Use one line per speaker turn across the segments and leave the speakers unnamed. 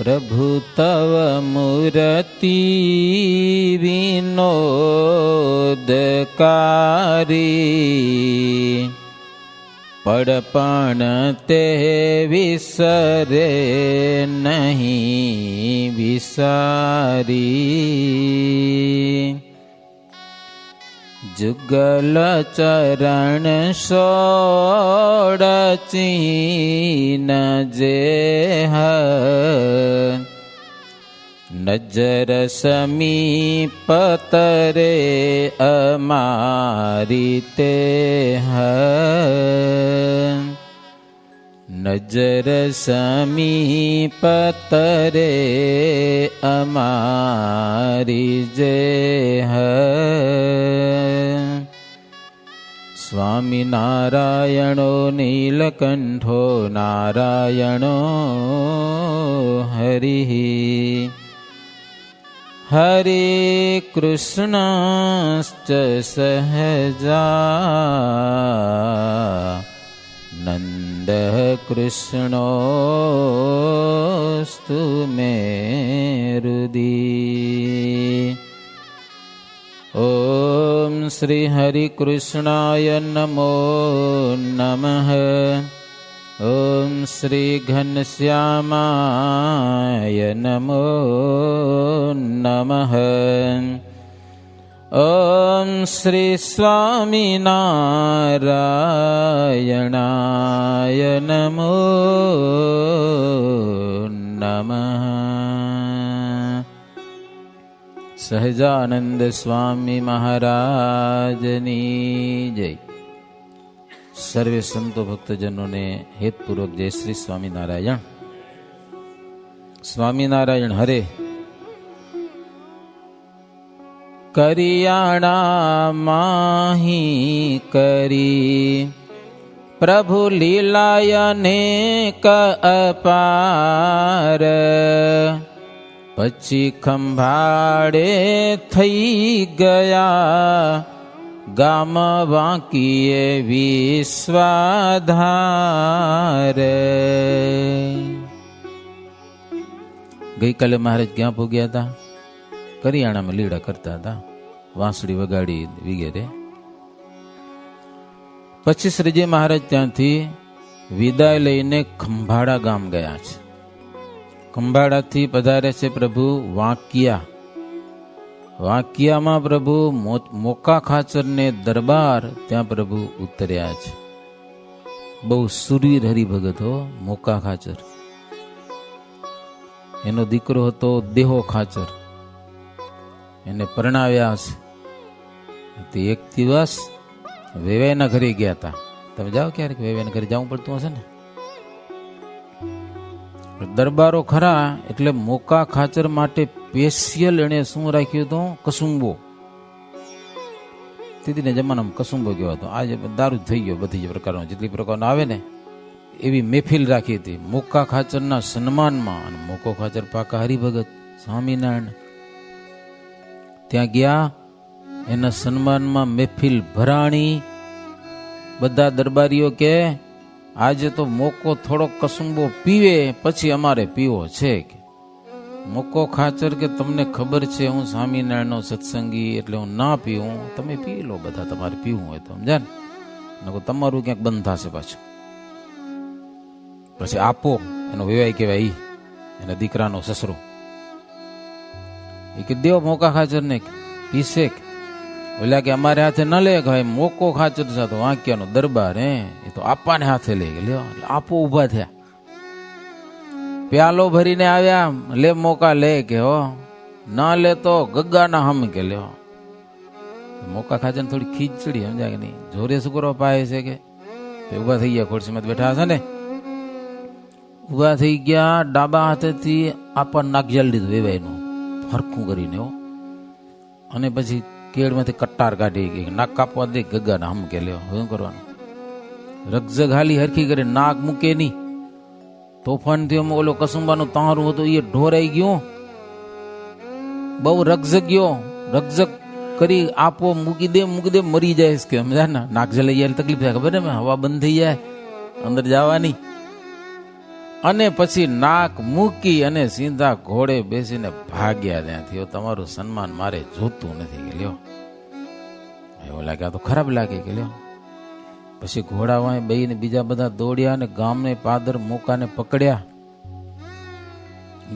પ્રભુ તવ મૂર્તિ વિનોદકારી, પડપણ તે વિસરે નહીં વિસારી, જુગલ ચરણ સોડ ચીન જેહ, નજર સમીપ તરે અમારી તેહ, નજર સમીપ તરે અમારી જેહ. સ્વામી નારાયણો નીલકંઠો નારાયણો હરિ, હરે કૃષ્ણશ્ચ સહજા, નંદ કૃષ્ણોસ્તુ મે હૃદિ. ઓમ શ્રી હરિ કૃષ્ણાય નમો નમઃ. ઓમ શ્રી ઘનશ્યામાય નમો નમઃ. ઓમ શ્રી સ્વામિનારાયણાય નમો નમઃ. સહજાનંદ સ્વામી મહારાજની જય. સર્વે સંતો ભક્તજનોને હેતપૂર્વક જય શ્રી સ્વામિનારાયણ. સ્વામિનારાયણ હરે. કરિયાણા માહી કરી પ્રભુ લીલાયનેક અપાર, પછી ખંભાળે થઈ ગયા ગામ વાંકીએ વિશ્વાધાર. ગઈકાલે મહારાજ ક્યાં ભોગ્યા હતા? કરિયાણામાં લીડા કરતા હતા, વાંસળી વગાડી વગેરે. પછી શ્રીજી મહારાજ ત્યાંથી વિદાય લઈને ખંભાળા ગામ ગયા છે. ખંભાળાથી પધારે છે પ્રભુ વાંકિયા. વાંકિયામાં પ્રભુ મોકા ખાચરને દરબાર, ત્યાં પ્રભુ ઉતર્યા છે. બહુ સુરવીર હરિભગત હો મોકા ખાચર. એનો દીકરો હતો દેહો ખાચર, એને પરણાવ્યા છે. એક દિવસ વેવાઈના ઘરે ગયા હતા. તમે જાઓ ક્યારેક વેવાઈના ઘરે જવું પડતું હશે ને? દરબારો ખરા એટલે મોકા ખાચર માટે સ્પેશિયલ એને શું રાખ્યું હતું? કસુંબો. તીધીને જમાનામાં કસુંબો કહેવાતો હતો. આજે દારૂ થઈ ગયો, બધી પ્રકારનો જેટલી પ્રકારનો આવે ને એવી મહેફિલ રાખી હતી મોકા ખાચરના સન્માનમાં. અને મોકો ખાચર પાકા હરિભગત સ્વામિનારાયણ. ત્યાં ગયા, એના સન્માનમાં મહેફિલ ભરાણી. બધા દરબારીઓ કે આજે તો મોકો થોડો કસુંબો પીવે પછી અમારે પીવો છે. મોકો ખાચર કે તમને ખબર છે હું સ્વામિનારાયણનો સત્સંગી એટલે હું ના પીવું, તમે પી લો બધા, તમારે પીવું હોય તો સમજ્યા ને, તમારું ક્યાંક બંધ થશે પાછું. પછી આપો. એનો વિવાહ કહેવાય, એના દીકરાનો સસરો. એ કે દેવ મોકા ખાચર ને પીસે. ઓલા કે અમારે હાથે ન લે. ભાઈ મોકો ખાચર સાથે વાંક્યાનો દરબાર, એ તો આપાને હાથે લઈ ગયો. આપો ઉભા થયા, પ્યાલો ભરીને આવ્યા. લે મોકા લે કે હો, ના લે તો ગગ્ગાના હમ કે લ્યો. મોકા ખાચર થોડી ખીચ ચડી, સમજ્યા કે નહીં? જોરે સુકરો પાય છે કે ઉભા થઈ ગયા. ખુરશીમાં બેઠા હશે ને, ઉભા થઈ ગયા. ડાબા હાથેથી આપા નાગજલ લીધું વેવાઈનું હરખું કરીને હો. અને પછી કેળમાંથી કટ્ટાર કાઢી ગઈ, નાક કાપવા દે ગગ્ગાના હમ કે લ્યો. શું કરવાનું? રગઝગ હાલી હરખી કરી, નાક મૂકે નહીં. તોફાન થયો. ઓલો કસુંબાનું તારું હતું એ ઢોરાઈ ગયું, બહુ રગઝગ ગયો. રગઝગ કરી આપો મૂકી દે મરી જાય કે સમજા ને. નાક જલાઈ જાય તકલીફ થાય, ખબર ને? હવા બંધ થઈ જાય, અંદર જવાની. અને પછી નાક મૂકી અને સીધા ઘોડે બેસીને ભાગ્યા ત્યાંથી. હવે તમારું સન્માન મારે જોતું નથી કે લ્યો. એવું લાગે આ તો ખરાબ લાગે કે લ્યો. પછી ઘોડા વાંય બેહીને બીજા બધા દોડ્યા અને ગામને પાદર મોકાને પકડ્યા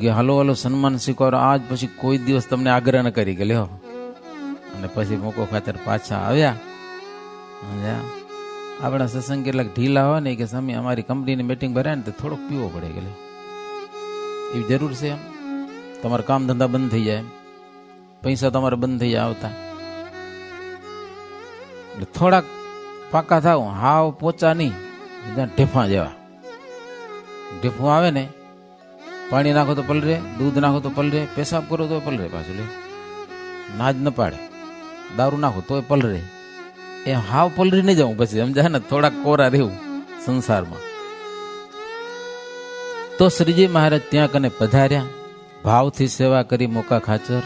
કે હાલો હાલો સન્માન સ્વીકારો, આજ પછી કોઈ દિવસ તમને આગ્રહ ન કરી કે લ્યો. અને પછી મોકો ખાતર પાછા આવ્યા. આપણા સત્સંગ કેટલાક ઢીલા હોય ને કે સ્વામી અમારી કંપનીની મીટિંગ ભરાય ને તો થોડોક પીવો પડે કે એવી જરૂર છે. એમ તમારા કામ ધંધા બંધ થઈ જાય, પૈસા તમારા બંધ થઈ જાય આવતા, એટલે થોડાક પાકા થાવ, હાવ પોચા નહીં, ઢેફા જેવા. ઢેફું આવે ને, પાણી નાખો તો પલરે, દૂધ નાખો તો પલરે, પેશાબ કરો તો પલરે, પાછું લે નાજ ન પાડે, દારૂ નાખો તોય પલરે. એ હાવ પલરી નહીં જવું પછી સમજાય ને, થોડાક કોરા રહેવું સંસારમાં. તો શ્રીજી મહારાજ ત્યાં કને પધાર્યા, ભાવથી સેવા કરી મોકા ખાચર,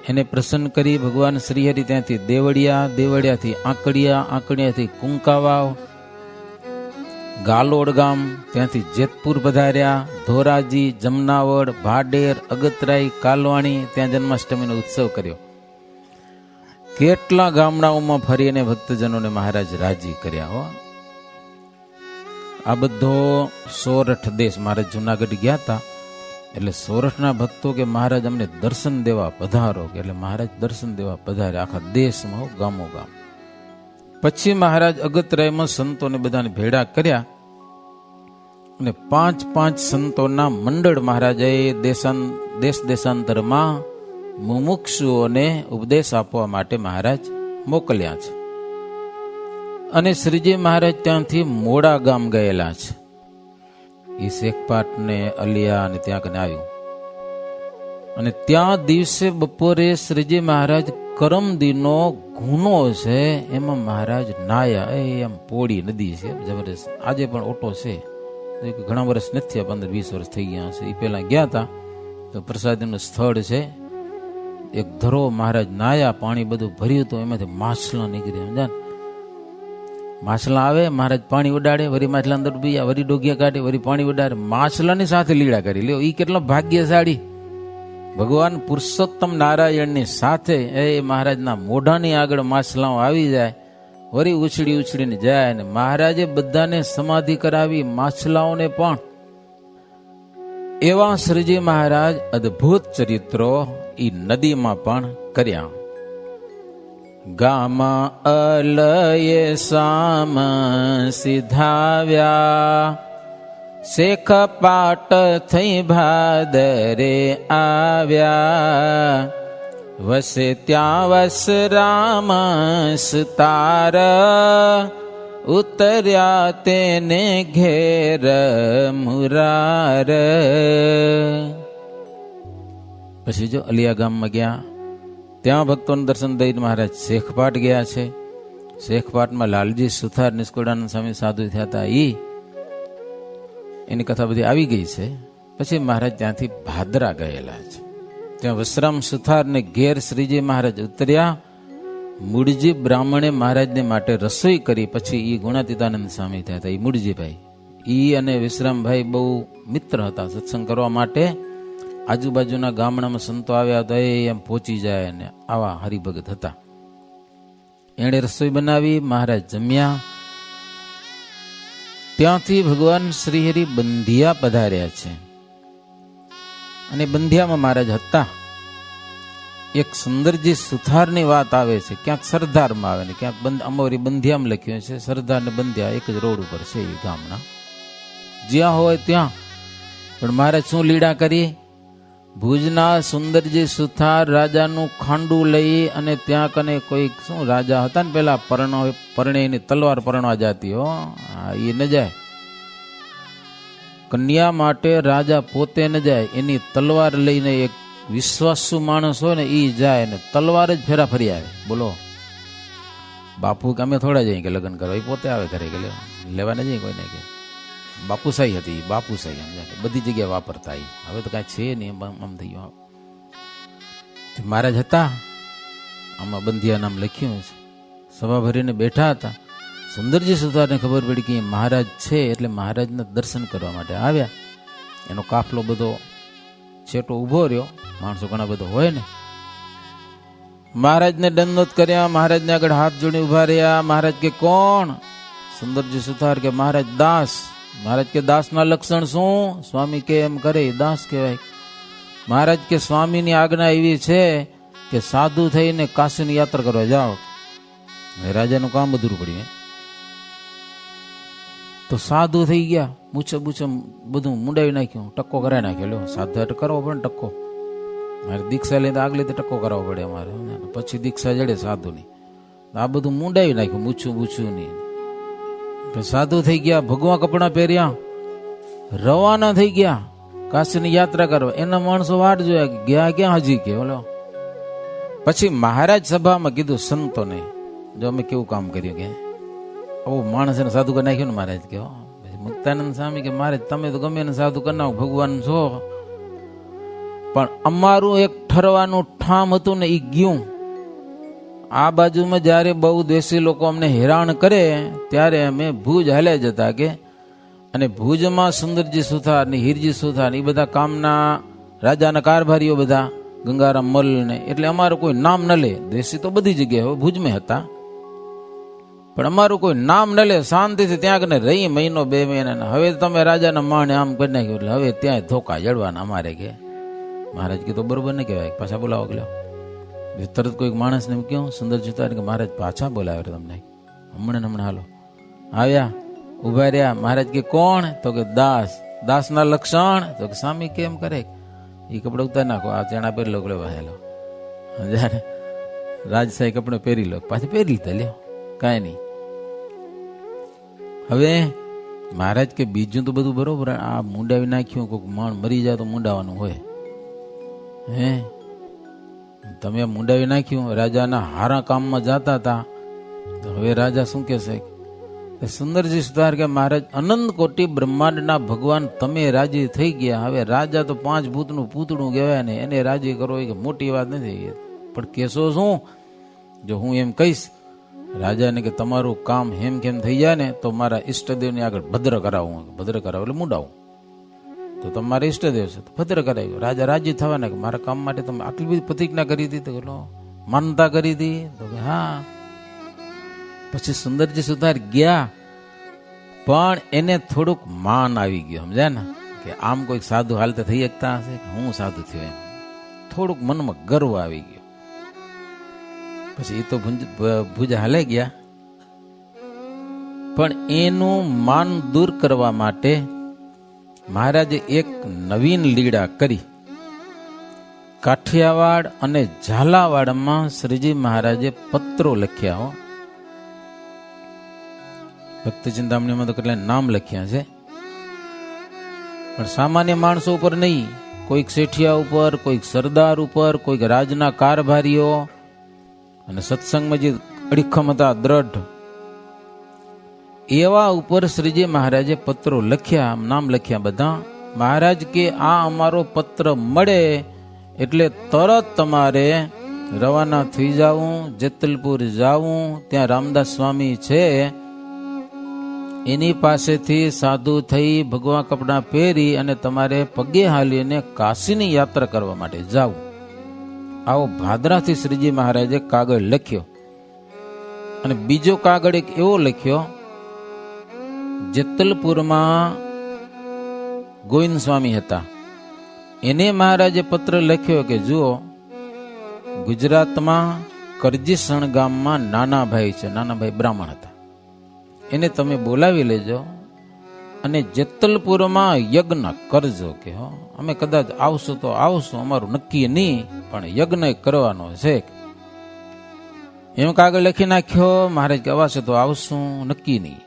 એને પ્રસન્ન કરી. ભગવાન શ્રીહરિ ત્યાંથી દેવડિયા, દેવડિયાથી આંકડિયા, આંકડિયાથી કુંકાવાવ, ગાલોડ ગામ, ત્યાંથી જેતપુર પધાર્યા, ધોરાજી, જમનાવડ, ભાડેર, અગતરાઈ, કાલવાણી, ત્યાં જન્માષ્ટમીનો ઉત્સવ કર્યો. કેટલા ગામડાઓમાં ફરી અને ભક્તજનોને મહારાજ રાજી કર્યા. હો આ બધો સોરઠ દેશ, મહારાજ જુનાગઢ ગયા હતા એટલે સોરઠના ભક્તો કે મહારાજ અમને દર્શન દેવા પધારો, કે એટલે મહારાજ દર્શન દેવા પધારે આખા દેશમાં, ગામો ગામ. પછી મહારાજ અગતરાયમાં સંતોને બધાને ભેળા કર્યા અને 5 સંતોના મંડળ મહારાજે દેશ દેશાંતરમાં મુમુક્ષુઓને ઉપદેશ આપવા માટે મહારાજ મોકલ્યા છે. અને શ્રીજી મહારાજ ત્યાંથી મોડા ગામ ગયેલા છે. એ શેખપાટ ને અલિયા અને ત્યાં કને આવ્યું. અને ત્યાં દિવસે બપોરે શ્રીજી મહારાજ કરમદીનો ગુનો છે એમાં મહારાજ નાયા. એમ પોળી નદી છે જબરદસ્ત, આજે પણ ઓટો છે, ઘણા વર્ષ નથી થયા, 15-20 વર્ષ થઈ ગયા હશે. એ પેલા ગયા હતા તો પ્રસાદીનું સ્થળ છે, એક ધરો મહારાજ નાયા, પાણી બધું ભર્યું હતું, એમાંથી માછલા નીકળી. સમજા ને, માછલા આવે, મહારાજ પાણી ઉડાડે, વરી માછલા અંદર ડૂબ્યા, વરી ડોગિયા કાઢે, વરી પાણી ઉડાડે, માછલાની સાથે લીડા કરી લ્યો. એ કેટલો ભાગ્યશાળી! ભગવાન પુરુષોત્તમ નારાયણની સાથે એ મહારાજના મોઢાની આગળ માછલાઓ આવી જાય, વરી ઉછળી ઉછળીને જાય. અને મહારાજે બધાને સમાધિ કરાવી, માછલાઓને પણ. એવા શ્રીજી મહારાજ અદ્ભુત ચરિત્રો ઈ નદીમાં પણ કર્યા. ગામ અલયે સામ સિધાવ્યા, શેખપાટ થઈ ભાદરે આવ્યા, વસે ત્યાં વસ રામ સુતાર, ઉતર્યા તેને ઘેર મુરાર. પછી જો અલિયા ગામમાં ગયા, ત્યાં ભક્તોને દર્શન દઈને મહારાજ શેખપાટ ગયા છે. શેખપાટમાં લાલજી સુથાર નિષ્કુળાનંદ સ્વામી સાધુ થયા હતા, એની કથા બધી આવી ગઈ છે. પછી મહારાજ ત્યાંથી ભાદરા ગયેલા છે. ત્યાં વસરામ સુથાર ને ઘેર શ્રીજી મહારાજ ઉતર્યા. મૂળજી બ્રાહ્મણે મહારાજને માટે રસોઈ કરી. પછી એ ગુણાતીતાનંદ સ્વામી થયા હતા. એ મૂળજીભાઈ, ઈ અને વિશ્રામભાઈ બહુ મિત્ર હતા. સત્સંગ કરવા માટે આજુબાજુના ગામડામાં સંતો આવ્યા હતા, એમ પહોંચી જાય, અને આવા હરિભગત હતા. એણે રસોઈ બનાવી, મહારાજ જમ્યા. ત્યાંથી ભગવાન શ્રીહરિ બંધિયા પધાર્યા છે. અને બંધિયામાં મહારાજ હતા. એક સુંદરજી સુથારની વાત આવે છે, ક્યાંક સરદારમાં આવે ને ક્યાંક અમારી બંધિયામાં લખ્યું છે. સરદાર ને બંધિયા એક જ રોડ ઉપર છે એ ગામના, જ્યાં હોય ત્યાં. પણ મહારાજ શું લીડા કરી? ભુજના સુંદરજી સુથાર રાજાનું ખાંડું લઈ અને ત્યાં કને કોઈ શું રાજા હતા ને પેલા પરણેની તલવાર પરણવા જાતી, હો એ ન જાય. કન્યા માટે રાજા પોતે ન જાય, એની તલવાર લઈને એક વિશ્વાસુ માણસ હોય ને એ જાય ને તલવાર જ ફેરા ફરી આવે. બોલો, બાપુ કે અમે થોડા જઈએ કે લગ્ન કરવા, એ પોતે આવે ઘરે કે લેવા ન જઈએ કોઈને. કે બાપુસાઈ હતી, બાપુસાઈ સમજાય, બધી જગ્યાએ વાપરતા. હવે તો કાંઈ છે નહીં, આમ થઈ ગયું. મહારાજ હતા, આમાં બંધિયા નામ લખ્યું છે. સભા ભરીને બેઠા હતા. સુંદરજી સુથારને ખબર પડી કે મહારાજ છે, એટલે મહારાજના દર્શન કરવા માટે આવ્યા. એનો કાફલો બધો છેટો ઊભો રહ્યો, માણસો ઘણા બધો હોય ને. મહારાજને દંડવત કર્યા, મહારાજને આગળ હાથ જોડી ઉભા રહ્યા. મહારાજ કે કોણ? સુંદરજી સુથાર કે મહારાજ દાસ. મહારાજ કે દાસના લક્ષણ શું? સ્વામી કે એમ કરે દાસ કહેવાય. મહારાજ કે સ્વામીની આજ્ઞા એવી છે કે સાધુ થઈને કાશીની યાત્રા કરવા જાઓ. રાજાનું કામ અધૂરું પડ્યું. તો સાધુ થઈ ગયા, મૂછે બૂછે બધું મુંડાવી નાખ્યું, ટક્કો કરાવી નાખ્યો. લો સાધુ એટલે કરવો પડે ને ટક્કો. મારે દીક્ષા લઈને આગલી તો ટક્કો કરાવવો પડે અમારે, પછી દીક્ષા જડે સાધુની. આ બધું મુંડાવી નાખ્યું, મૂછું બૂછું નહીં. સાધુ થઈ ગયા, ભગવા કપડા પહેર્યા, રવાના થઈ ગયા કાશીની યાત્રા કરવા. એના માણસો વાટ જોયા, ગયા ક્યાં હજી કે ઓલો. પછી મહારાજ સભામાં કીધું સંતોને, જો અમે કેવું કામ કર્યું કે આવું માણસ એને સાધુ કરી નાખ્યું ને. મહારાજ કે પછી મુક્તાનંદ સ્વામી કે મહારાજ તમે તો ગમે એને સાધુ કરી નાખો, ભગવાન છો, પણ અમારું એક ઠરવાનું ઠામ હતું ને એ ગયું. આ બાજુમાં જયારે બહુ દેશી લોકો અમને હેરાન કરે ત્યારે અમે ભુજ હાલ્યા જતા કે, અને ભુજમાં સુંદરજી સુથાર ને હીરજી સુથાર એ બધા કામના રાજાના કારભારીઓ બધા ગંગારામ મલ ને, એટલે અમારું કોઈ નામ ન લે. દેશી તો બધી જગ્યાએ ભુજમાં હતા, પણ અમારું કોઈ નામ ન લે. શાંતિથી ત્યાં કને રહી મહિનો 2 મહિના. હવે તમે રાજાના માણે આમ કરી નાખ્યું, એટલે હવે ત્યાં ધોકા જડવાના અમારે કે. મહારાજ કે તો બરોબર ને કહેવાય, પાછા બોલાવો કે. તરત કોઈક માણસને કહ્યું સુંદરજી સુથાર કે મહારાજ પાછા બોલાવે તમને, હમણાં હાલો. આવ્યા, ઉભા રહ્યા. મહારાજ કે કોણ? તો કે દાસ. દાસના લક્ષણ? તો કે સ્વામી કેમ કરે એ કપડા ઉતારી નાખો, આ ચણા પહેરી લો, હેલો જયારે રાજશાહી કપડે પહેરી લો, પાછી પહેરી લીધા, લ્યો કાંઈ નહીં. હવે મહારાજ કે બીજું તો બધું બરોબર, આ મુંડાવી નાખ્યું, કોઈક માણ મરી જાય તો મુંડાવાનું હોય. હે તમે મુંડાવી નાખ્યું, રાજાના હારા કામમાં જતા હતા, તો હવે રાજા શું કહેશે? સુંદરજી સુથાર કે મહારાજ અનંત કોટી બ્રહ્માંડના ભગવાન તમે રાજી થઈ ગયા. હવે રાજા તો 5 ભૂતનું પૂતળું કહેવાય ને, એને રાજી કરો એ મોટી વાત નથી. પણ કેસો શું? જો હું એમ કહીશ રાજાને કે તમારું કામ હેમ કેમ થઈ જાય ને, તો મારા ઈષ્ટદેવની આગળ ભદ્ર કરાવું. ભદ્ર કરાવું એટલે મુંડાવું. તો તમારા ઈષ્ટદેવ છે તો ભદ્ર કરાવ્યું. રાજા રાજી થવાના કે મારા કામ માટે તમે આટલી બધી પ્રતિજ્ઞા કરી હતી, તો માનતા કરી હતી. તો કે હા. પછી સુંદરજી સુથાર ગયા, પણ એને થોડુંક માન આવી ગયું, સમજ્યા ને, કે આમ કોઈક સાધુ હાલતા થઈ શકતા હશે કે હું સાધુ થયો, એમ થોડુંક મનમાં ગર્વ આવી ગયો. પછી એ તો ભુજ હાલે ગયા, પણ એનું માન દૂર કરવા માટે મહારાજે એક નવીન લીડા કરી. કાઠિયાવાડ અને ઝાલાવાડમાં શ્રીજી મહારાજે પત્રો લખ્યા. હો, ભક્તિ ચિંતામણીમાં તો કેટલા નામ લખ્યા છે, પણ સામાન્ય માણસો ઉપર નહીં. કોઈક શેઠિયા ઉપર, કોઈક સરદાર ઉપર, કોઈક રાજના કારભારીઓ, અને સત્સંગમાં જે અડીખમ હતા દ્રઢ, એવા ઉપર શ્રીજી મહારાજે પત્રો લખ્યા, નામ લખ્યા બધા. મહારાજ કે આ અમારો પત્ર મળે એટલે તરત તમારે રવાના થઈ જાવું, જેતલપુર જાવું. ત્યાં રામદાસ સ્વામી છે, એની પાસેથી સાધુ થઈ ભગવા કપડા પહેરી અને તમારે પગે હાલીને કાશીની યાત્રા કરવા માટે જાવું. આવો ભાદરાથી શ્રીજી મહારાજે કાગળ લખ્યો. અને બીજો કાગળ એક એવો લખ્યો, જેતલપુરમાં ગોવિંદ સ્વામી હતા, એને મહારાજે પત્ર લખ્યો કે જુઓ, ગુજરાતમાં કરજીસણ ગામમાં નાનાભાઈ છે, નાનાભાઈ બ્રાહ્મણ હતા, એને તમે બોલાવી લેજો અને જેતલપુરમાં યજ્ઞ કરજો. કે હો અમે કદાચ આવશું તો આવશું, અમારું નક્કી નહીં, પણ યજ્ઞ કરવાનો છે. એમ કાગળ લખી નાખ્યો. મહારાજ કે અવાશે તો આવશું, નક્કી નહીં.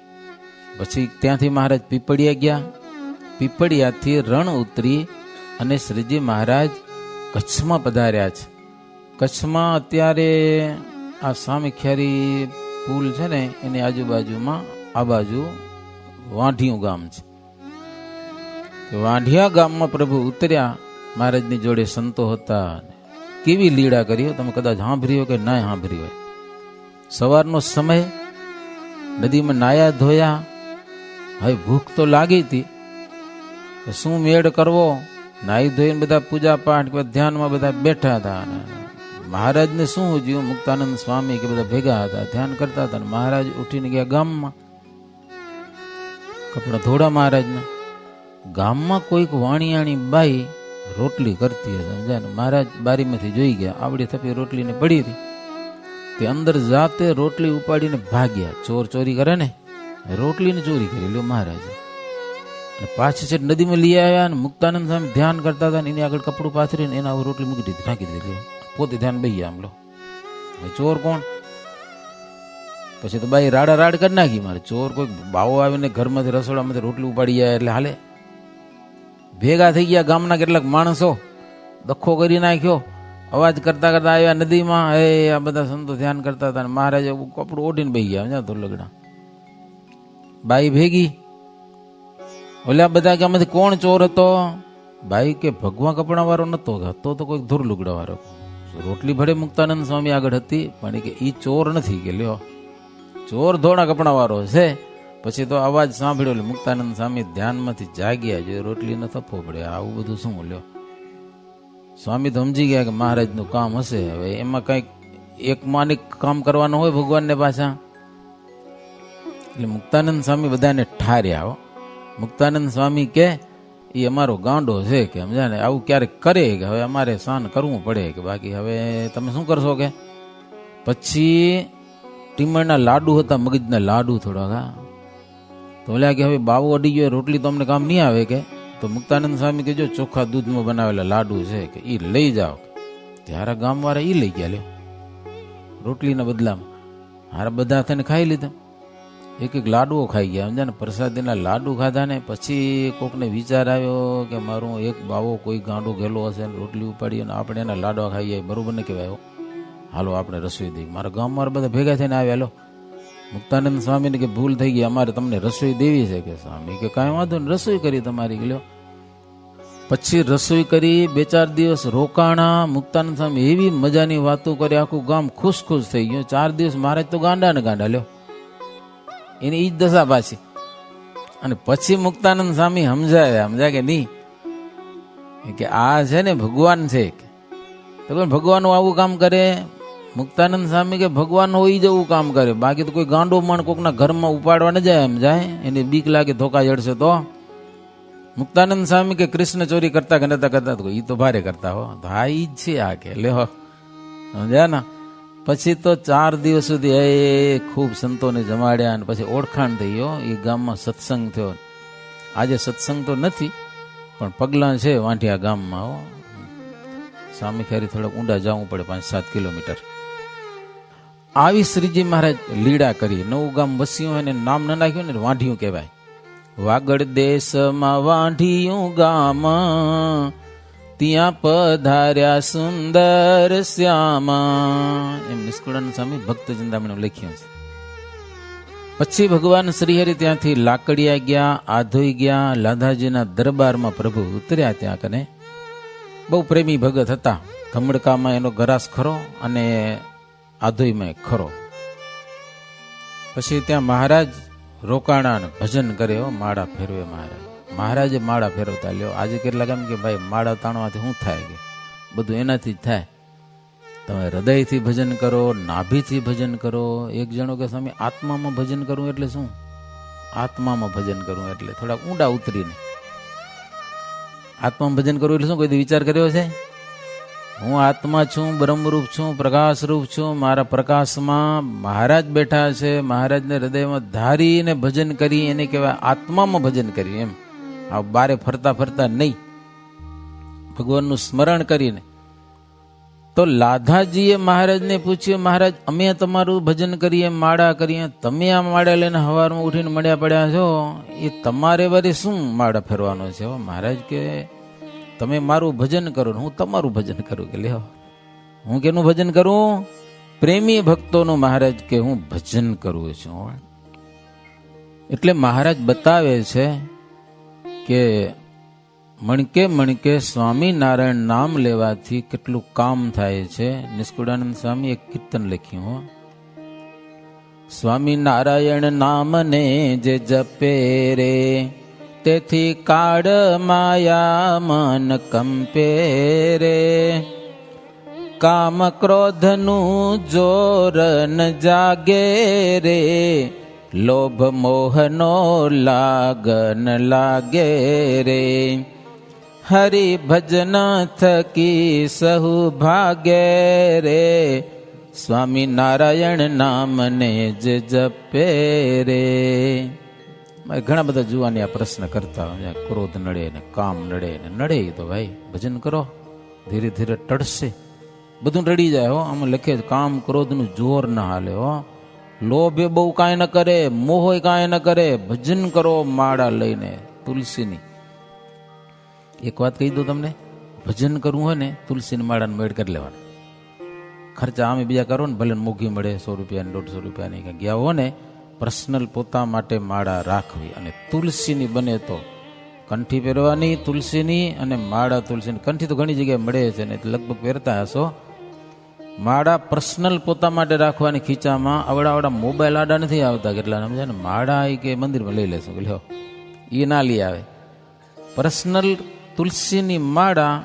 પછી ત્યાંથી મહારાજ પીપળિયા ગયા. પીપળિયાથી રણ ઉતરી અને શ્રીજી મહારાજ કચ્છમાં પધાર્યા છે. કચ્છમાં અત્યારે આ સામખિયારી પુલ છે ને, એની આજુબાજુમાં આ બાજુ વાંઢિયું ગામ છે. વાંઢિયા ગામમાં પ્રભુ ઉતર્યા. મહારાજની જોડે સંતો હતા. કેવી લીળા કરી, તમે કદાચ સાંભળી હોય કે ના સાંભળી હોય. સવારનો સમય, નદીમાં નાયા ધોયા. હવે ભૂખ તો લાગી હતી, શું મેળ કરવો? નાહી ધોઈને બધા પૂજા પાઠ ધ્યાનમાં બધા બેઠા હતા. મહારાજને શું જોયું? મુક્તાનંદ સ્વામી કે બધા ભેગા હતા, ધ્યાન કરતા હતા. મહારાજ ઉઠીને ગયા ગામમાં, કપડા ધોડા મહારાજના. ગામમાં કોઈક વાણિયાણી બાઈ રોટલી કરતી હતી, સમજાય ને? મહારાજ બારીમાંથી જોઈ ગયા, આવડી થપી રોટલીને પડી હતી. તે અંદર જાતે રોટલી ઉપાડીને ભાગ્યા. ચોર ચોરી કરે ને, રોટલીને ચોરી કરી લ્યો મહારાજે. અને પાછી છે નદીમાં લઈ આવ્યા. ને મુક્તાનંદ સ્વામી ધ્યાન કરતા હતા ને એની આગળ કપડું પાથરીને એના રોટલી મૂકી દીધી, ઢાંકી દીધી. પોતે ધ્યાન બઈ ગયા. આમ લો, ચોર કોણ? પછી તો બાઈ રાડા રાડ કરી નાખી. મારે ચોર કોઈ બાવો આવીને ઘરમાંથી રસોડામાંથી રોટલી ઉપાડી જાય એટલે હાલે? ભેગા થઈ ગયા ગામના કેટલાક માણસો, દખો કરી નાખ્યો. અવાજ કરતા કરતા આવ્યા નદીમાં. આ બધા સંતો ધ્યાન કરતા હતા. મહારાજે કપડું ઓઢીને બેસી ગયા. તો લગડા બાઈ ભેગી. ઓલા બધા કે આમાંથી કોણ ચોર હતો? બાઈ કે ભગવા કપડા વાળો નતો, હતો તો કોઈ ધૂર લુગડા વાળો. રોટલી ભળે મુક્તાનંદ સ્વામી આગળ હતી, પણ કે ઈ ચોર નથી. કે લ્યો, ચોર ધોળા કપડા વાળો છે. પછી તો અવાજ સાંભળ્યો એટલે મુક્તાનંદ સ્વામી ધ્યાનમાંથી જાગ્યા. જો રોટલીનો થપ્પો પડે, આવું બધું શું? લ્યો, સ્વામી તો સમજી ગયા કે મહારાજનું કામ હશે. હવે એમાં કંઈક એક માનિક કામ કરવાનું હોય ભગવાનને પાછા. એટલે મુક્તાનંદ સ્વામી બધાને ઠાર્યા. મુક્તાનંદ સ્વામી કે એ અમારો ગાંડો છે, કે સમજા ને, આવું ક્યારેક કરે કે હવે અમારે સહન કરવું પડે, કે બાકી હવે તમે શું કરશો? કે પછી ટીમરના લાડુ હતા, મગજના લાડુ થોડાક. તો ઓલા કે હવે બાવો અડી ગયો, રોટલી તો અમને કામ નહીં આવે. કે તો મુક્તાનંદ સ્વામી કે જો ચોખ્ખા દૂધમાં બનાવેલા લાડુ છે, કે એ લઈ જાઓ. ત્યારે ગામવાળા એ લઈ ગયા. લ્યો, રોટલીના બદલામાં. હારા બધા થઈને ખાઈ લીધા. એક એક લાડુઓ ખાઈ ગયા. સમજા ને? પ્રસાદીના લાડુ ખાધા ને પછી કોકને વિચાર આવ્યો કે મારું એક બાવો કોઈ ગાંડો ગયેલો હશે, રોટલી ઉપાડી અને આપણે એના લાડવા ખાઈ જાય, બરોબર ને કહેવાય? હાલો આપણે રસોઈ દઈએ. મારા ગામમાં બધા ભેગા થઈને આવ્યા. લો, મુક્તાનંદ સ્વામીને કે ભૂલ થઈ ગઈ, અમારે તમને રસોઈ દેવી છે. કે સ્વામી કે કાંઈ વાંધો ને, રસોઈ કરી તમારી. લ્યો, પછી રસોઈ કરી. 2-4 દિવસ રોકાણા. મુક્તાનંદ સ્વામી એવી મજાની વાતો કરી, આખું ગામ ખુશ ખુશ થઈ ગયું. 4 દિવસ મહારાજ તો ગાંડા ને ગાંડા. લ્યો, એની ઈ જ દશા પાછી. અને પછી મુક્તાનંદ સ્વામી સમજાય કે નહીં, કે આ છે ને ભગવાન છે. તો ભગવાન આવું કામ કરે? મુક્તાનંદ સ્વામી કે ભગવાન હોય જવું કામ કરે, બાકી તો કોઈ ગાંડો માણ કોકના ઘરમાં ઉપાડવા ન જાય. એમ જાય એને બીક લાગે, ધોકા જડશે તો. મુક્તાનંદ સ્વામી કે કૃષ્ણ ચોરી કરતા કે નતા કરતા? તો એ તો ભારે કરતા હો. તો હા, ઈ જ છે આ. કે લ્યો, સમજ્યા ને? પછી તો 4 દિવસ સુધી એ ખૂબ સંતોને જમાડ્યા. અને પછી ઓળખાણ થઈ ગયો. એ ગામમાં સત્સંગ થયો. આજે સત્સંગ તો નથી, પણ પગલાં છે વાંઠિયા ગામમાં. સ્વામી ખેરી થોડાક ઊંડા જવું પડે, 5-7 કિલોમીટર. આવી શ્રીજી મહારાજ લીડા કરી. નવું ગામ વસ્યું હોય ને નામ ન નાખ્યું ને વાંઢિયું કહેવાય. વાગડ દેશમાં વાંઢિયું ગામ, ત્યાં પધાર્યા સુંદર શ્યામા. એમ નિષ્કુળાનંદ સ્વામી ભક્ત ચિંતામણી લખ્યું છે. પછી ભગવાન શ્રીહરિ ત્યાંથી લાકડિયા ગયા, આધોઈ ગયા. લાધાજીના દરબારમાં પ્રભુ ઉતર્યા. ત્યાં કને બહુ પ્રેમી ભગત હતા. ધમડકામાં એનો ગરાસ ખરો અને આધોઈમાં ખરો. પછી ત્યાં મહારાજ રોકાણા, ભજન કરે. માળા ફેરવે મહારાજ. મહારાજે માળા ફેરવતા. લ્યો, આજે કેટલાક એમ કે ભાઈ માળા તાણવાથી શું થાય? કે બધું એનાથી જ થાય. તમે હૃદયથી ભજન કરો, નાભીથી ભજન કરો. એક જણો કે સ્વામી આત્મામાં ભજન કરવું એટલે શું? આત્મામાં ભજન કરવું એટલે થોડાક ઊંડા ઉતરીને. આત્મામાં ભજન કરવું એટલે શું? કોઈ વિચાર કર્યો છે? હું આત્મા છું, બ્રહ્મરૂપ છું, પ્રકાશરૂપ છું. મારા પ્રકાશમાં મહારાજ બેઠા છે. મહારાજને હૃદયમાં ધારીને ભજન કરી, એને કહેવાય આત્મામાં ભજન કર્યું. એમ આ બારે ફરતા ફરતા નહીં, ભગવાનનું સ્મરણ કરીને. તો લાધાજીએ મહારાજને પૂછ્યું, મહારાજ અમે તમારું ભજન કરીએ, માળા કરીએ, તમે આ માળા લઈને સવારમાં ઉઠીને મળ્યા પડ્યા છો, એ તમારે વળી શું માળા ફેરવાનો છે? મહારાજ કે તમે મારું ભજન કરો ને હું તમારું ભજન કરું. કે લ્યો, હું કેનું ભજન કરું? પ્રેમી ભક્તોનું. મહારાજ કે હું ભજન કરું છું. એટલે મહારાજ બતાવે છે કે મણકે મણકે સ્વામિનારાયણ નામ લેવાથી કેટલું કામ થાય છે. નિષ્કુળાનંદ સ્વામી એક કીર્તન લખ્યું. સ્વામિનારાયણ નામને જે જપે રે તેથી કાળ માયા મન કંપે રે. કામ ક્રોધનું જોર ન જાગે રે લોભ મોહનો લાગન લાગે રે. હરિ ભજન થકી સહુ ભાગે રે સ્વામિનારાયણ નામને જ જપે રે. ઘણા બધા જુવાની આ પ્રશ્ન કરતા હોય, ક્રોધ નડે ને કામ નડે ને નડે તો ભાઈ ભજન કરો, ધીરે ધીરે ટળશે, બધું રડી જાય. હો આમાં લખે કામ ક્રોધનું જોર ના હાલે. હો લોભ એ બહુ કાંઈ ન કરે, મોહ કાંઈ ન કરે, ભજન કરો માળા લઈને તુલસીની. એક વાત કહી દઉં તમને, ભજન કરવું હોય ને તુલસીની માળાને મેળ કરી લેવાના. ખર્ચા આમે બીજા કરો ને ભલે મોઘી મળે, 100 રૂપિયા 150 રૂપિયાની કંઈ ગયા હો ને, પર્સનલ પોતા માટે માળા રાખવી. અને તુલસીની બને તો કંઠી પહેરવાની તુલસીની, અને માળા તુલસીની. કંઠી તો ઘણી જગ્યાએ મળે છે ને લગભગ પહેરતા હશો. માળા પર્સનલ પોતા માટે રાખવાની ખીચામાં. આવડા મોબાઈલ આડા નથી આવતા કેટલા સમજે ને, માળા એ કે મંદિરમાં લઈ લેશું કે લ્યો એ ના લઈ આવે. પર્સનલ તુલસીની માળા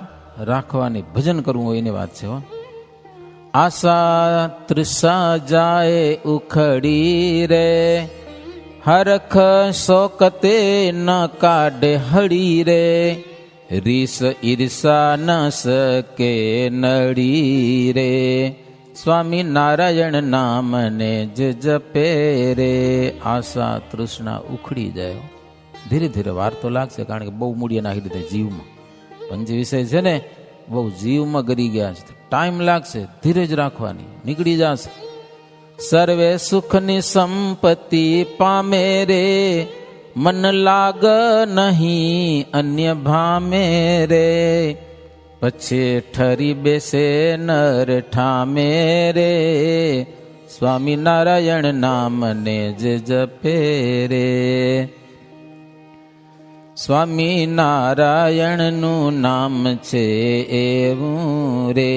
રાખવાની, ભજન કરવું હોય એની વાત છે. હો આશા તૃષા જાય ઉખડી રે હરખ શોકતે ન કાઢે હળી રે. રીસ ઈર્ષા ન સકે નડી રે સ્વામિનારાયણ નામને જ જપે રે. આશા તૃષ્ણા ઉખડી જાય. ધીરે ધીરે વાર તો લાગશે, કારણ કે બહુ મૂડીએ નાખી દીધા જીવમાં. પંચ વિષય છે ને બહુ જીવમાં ગરી ગયા છે, ટાઈમ લાગશે. ધીરજ રાખવાની, નીકળી જશે. સર્વે સુખની સંપત્તિ પામે રે મન લાગ નહીં અન્ય ભામે રે. પછી ઠરી બેસે નર ઠામે રે સ્વામિનારાયણ નામને જ જપે રે. સ્વામિનારાયણનું નામ છે એવું રે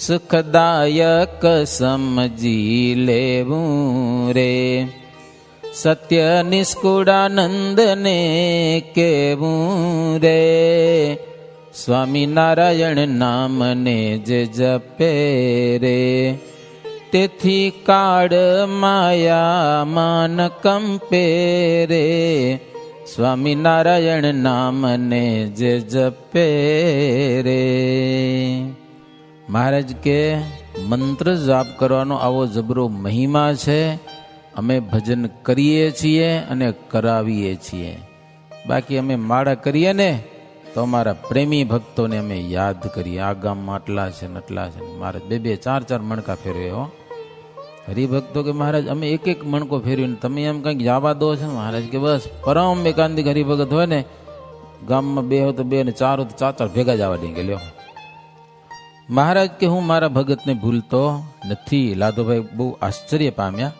સુખદાયક સમજી લેવું રે. સત્ય નિષ્કુળાનંદને કેવું રે સ્વામિનારાયણ નામને જ જપે રે. તેથી કાળ માયા મન કંપે રે સ્વામિનારાયણ નામને જ જપે રે. મહારાજ કે મંત્ર જાપ કરવાનો આવો જબરો મહિમા છે. અમે ભજન કરીએ છીએ અને કરાવીએ છીએ. બાકી અમે માળા કરીએ ને તો અમારા પ્રેમી ભક્તોને અમે યાદ કરીએ. આ ગામમાં આટલા છે ને આટલા છે. મહારાજ 2-2 4-4 મણકા ફેરવે. હો હરિભક્તો કે મહારાજ અમે એક મણકો ફેરવીને તમે એમ કંઈક જવા દો છો. મહારાજ કે બસ પરમ એકાંતિક હરિભગત હોય ને, ગામમાં 2 હોય તો 2 ને 4 હોય તો 4 ભેગા જવા દઈ ગયેલો. મહારાજ કે હું મારા ભગતને ભૂલતો નથી. લાદોભાઈ બહુ આશ્ચર્ય પામ્યા.